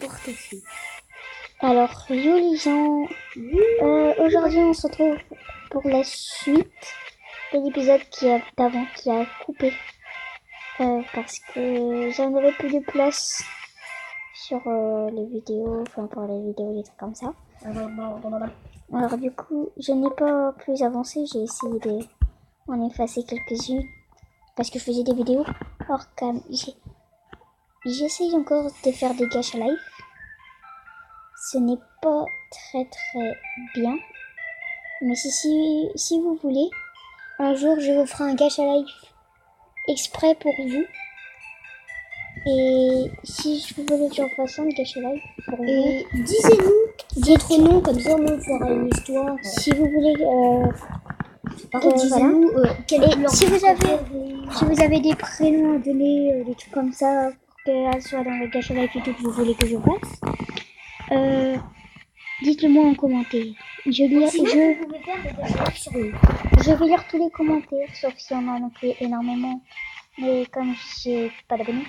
portefeuille. Alors, yo les gens, aujourd'hui on se retrouve pour la suite de l'épisode d'avant qui a coupé parce que j'en avais plus de place sur les vidéos, enfin pour les vidéos, des trucs comme ça. Alors du coup, je n'ai pas plus avancé, j'ai essayé d'en effacer quelques-unes parce que je faisais des vidéos. Alors quand même, j'essaye encore de faire des gâches à live. Ce n'est pas très bien. Mais si vous voulez, un jour je vous ferai un gâche à live exprès pour vous. Et si je voulais que j'en fasse un gâche à live pour Et disez-nous votre nom, comme ça on fera une histoire. Si vous voulez... Par contre, disez-nous et si vous avez des prénoms à donner, des trucs comme ça, pour qu'elles soient dans le gâche à live et tout que vous voulez que je fasse, dites-le moi en commentaire. Vous pouvez faire des gâches sur nous. Je vais lire tous les commentaires, sauf s'il y en a non plus énormément. Mais comme j'ai pas d'abonnés,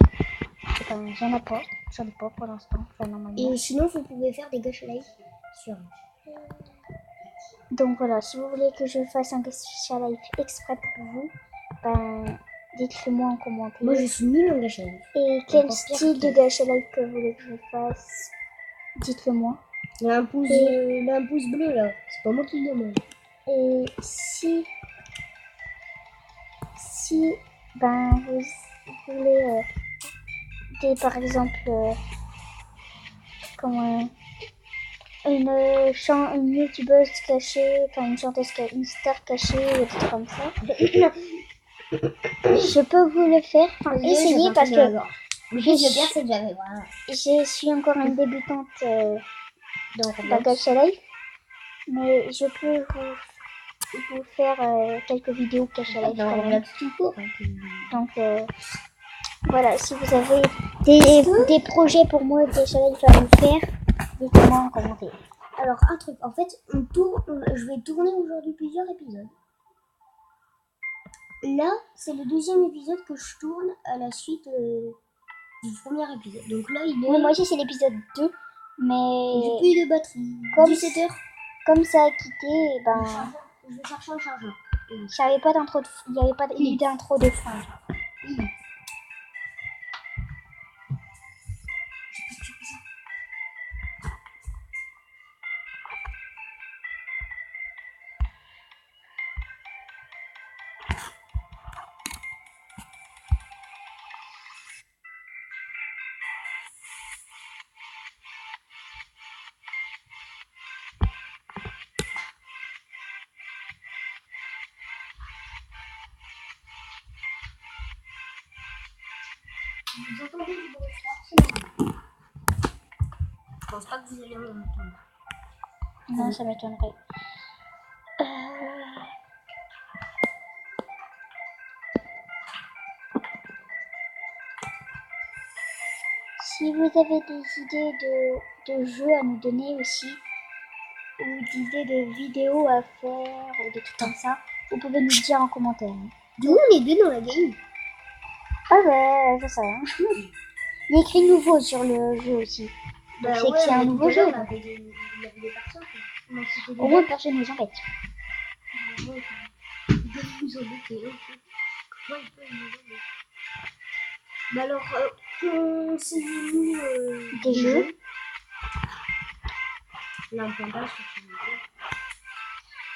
j'en ai pas pour l'instant. Enfin, Et sinon, vous pouvez faire des gâches à live sur nous. Donc voilà, si vous voulez que je fasse un gâche à live exprès pour vous, dites-le moi en commentaire. Moi je suis nulle en gâche à live. Et quel style de gâche à live que vous voulez que je fasse, dites-le moi. Il y a un pouce bleu là, c'est pas moi qui le demande. Et si vous voulez par exemple une youtubeuse cachée, enfin une chanteuse une star cachée ou des trucs comme ça, je peux vous le faire, essayer parce que je suis encore une débutante dans la gâche à live, mais je peux vous faire quelques vidéos gâche à live quand même. Donc voilà, si vous avez des projets pour moi gâche à live à vous faire, dites-moi en commentaire. Alors un truc, en fait, je vais tourner aujourd'hui plusieurs épisodes. Là, c'est le deuxième épisode que je tourne à la suite du premier épisode. Donc là, il est... Oui, moi aussi c'est l'épisode 2, mais... J'ai plus de batterie. Comme 17h. Comme ça a quitté, je vais chercher un chargeur. J'avais pas d'intro il n'y avait pas d'intro de fin. Vous entendez du bruit fort? Je pense pas que vous allez m'entendre. Non, ça m'étonnerait. Si vous avez des idées de jeux à nous donner aussi, ou d'idées de vidéos à faire, ou des trucs comme ça, vous pouvez nous dire en commentaire. D'où on est deux dans la game? Ah ouais, je sais rien. Il y a écrit nouveau sur le jeu aussi. Donc c'est qu'il y a un nouveau jeu. Il y avait des personnes. Au moins personne nous embête. Ils peuvent nous embêter. Comment ils peuvent nous embêter? Bah alors, conseillez-nous des jeux. L'implantation.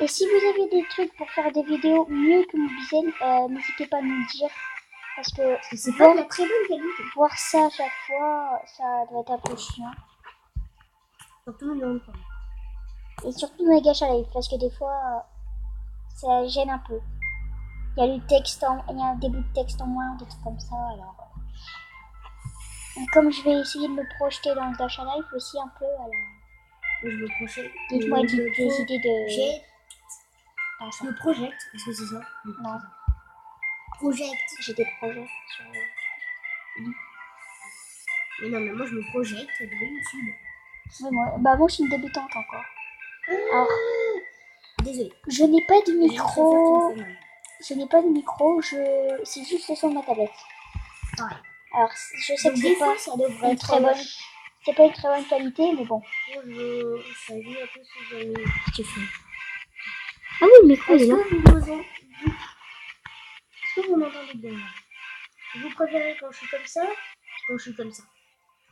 Et si vous avez des trucs pour faire des vidéos mieux que Mobizen, n'hésitez pas à nous dire. Parce que c'est pas de la très bonne qualité. Voir ça à chaque fois, ça doit être un peu chiant. Surtout le Et surtout dans les gâches à live, parce que des fois, ça gêne un peu. Il y a un début de texte en moins, des trucs comme ça, alors... Comme je vais essayer de me projeter dans le gâche à live aussi un peu, alors... Je me projette. Dites-moi des idées de... Je me projette, est-ce que c'est ça? Non. Projette. J'ai des projets sur... Mais non, mais moi je me projette de YouTube. Oui, moi je suis une débutante encore. Alors... Désolée. Je n'ai pas de micro... C'est juste le son de ma tablette. Ouais. Alors, je sais que c'est pas ça devrait une être très bonne... C'est pas une très bonne qualité, mais bon. Moi, ça dit un peu si j'avais... Qu'est-ce que tu fais? Ah oui, le micro, il Est-ce est là. que vous m'entendez bien là? Vous préférez quand je suis comme ça, quand je suis comme ça,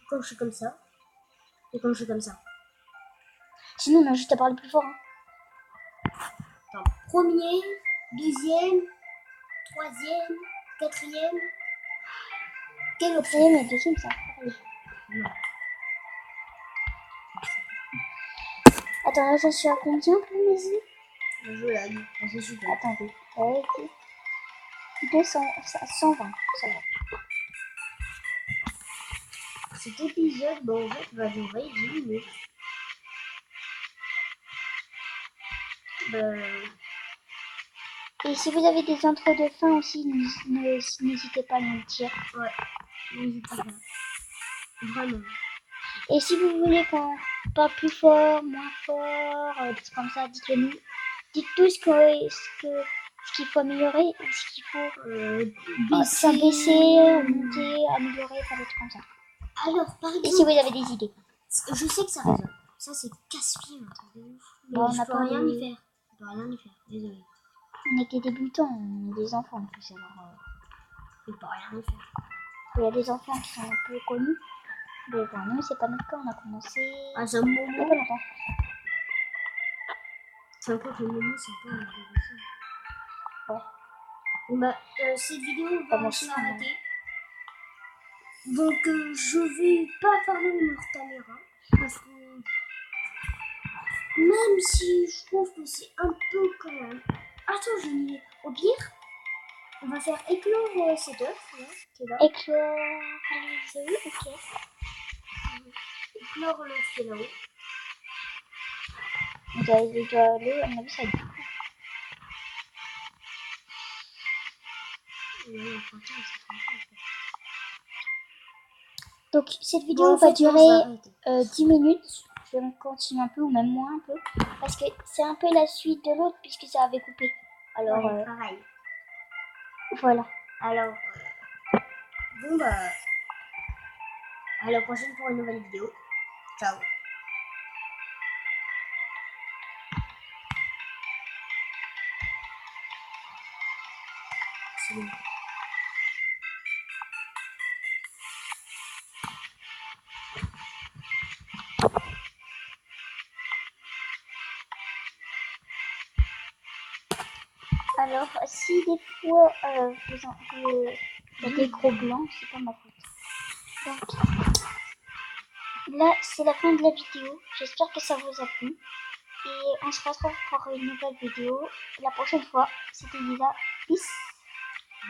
quand je suis comme ça, et quand je suis comme ça? Sinon, on a juste à parler plus fort. Hein. Attends, premier, deuxième, troisième, quatrième. Quel autre? Quatrième et deuxième, ça. Pareil. Non. Attends, là, j'en suis à combien pour mes yeux? Je lag, c'est super. Attendez. Ok. 200, 120, ça va. Cet épisode, bon, en fait, va durer 10 minutes. Et si vous avez des intros de fin aussi, n'hésitez pas à nous le dire. Ouais, n'hésitez pas. Vraiment. Et si vous voulez qu'on parle plus fort, moins fort, des trucs comme ça, dites-le nous. Dites tout ce qu'il faut améliorer, ce qu'il faut s'abaisser, monter, améliorer, faire des trucs comme ça. Alors, par exemple, Et si vous avez des idées. je sais que ça résonne. Ça, c'est casse-pied, un truc de ouf. Mais Bon, on je n'a peux pas rien de- y faire. Je peux rien y faire, désolé. On est que des débutants, on est des enfants en plus. Alors, Je peux rien y faire. il y a des enfants qui sont un peu connus. Mais bon, nous, c'est pas notre cas, on a commencé Ah, c'est un il y a moment. pas longtemps. C'est encore le moment, c'est pas un ça. Ouais. Bon, bah, cette vidéo va moi se aussi, arrêter. Donc, je vais pas fermer mon caméra. Parce que même si je trouve que c'est un peu quand même. Attends, je l'ai. Au pire, on va faire éclore cet œuf là, qui est là. Éclore les œufs, ok. Éclore l'œuf qui est là-haut. Il doit aller, à mon avis, ça va être Donc, cette vidéo Bon, en va fait, non, je vais durer arrêter. 10 minutes. Je vais continuer un peu, ou même moins un peu. Parce que c'est un peu la suite de l'autre, puisque ça avait coupé. Alors, Ouais, pareil. voilà. Alors, bon bah, à la prochaine pour une nouvelle vidéo. Ciao. C'est bon. Alors, si des fois vous avez des gros blancs, c'est pas ma faute. Donc, là, c'est la fin de la vidéo. J'espère que ça vous a plu. Et on se retrouve pour une nouvelle vidéo la prochaine fois. C'était Lisa. Peace.